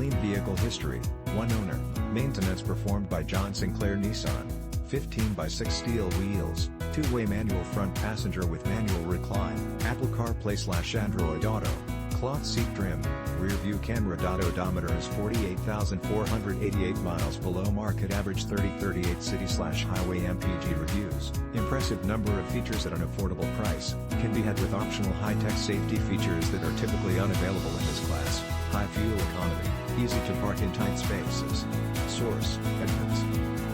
Clean vehicle history, 1 owner, maintenance performed by John Sinclair Nissan, 15x6 steel wheels, 2-way manual front passenger with manual recline, Apple CarPlay/Android Auto, cloth seat trim, rear view camera.odometer is 48,488 miles below market average 3038 city/highway MPG Reviews. Impressive number of features at an affordable price, can be had with optional high-tech safety features that are typically unavailable in this class. High fuel economy, easy to park in tight spaces. Source, Edmunds.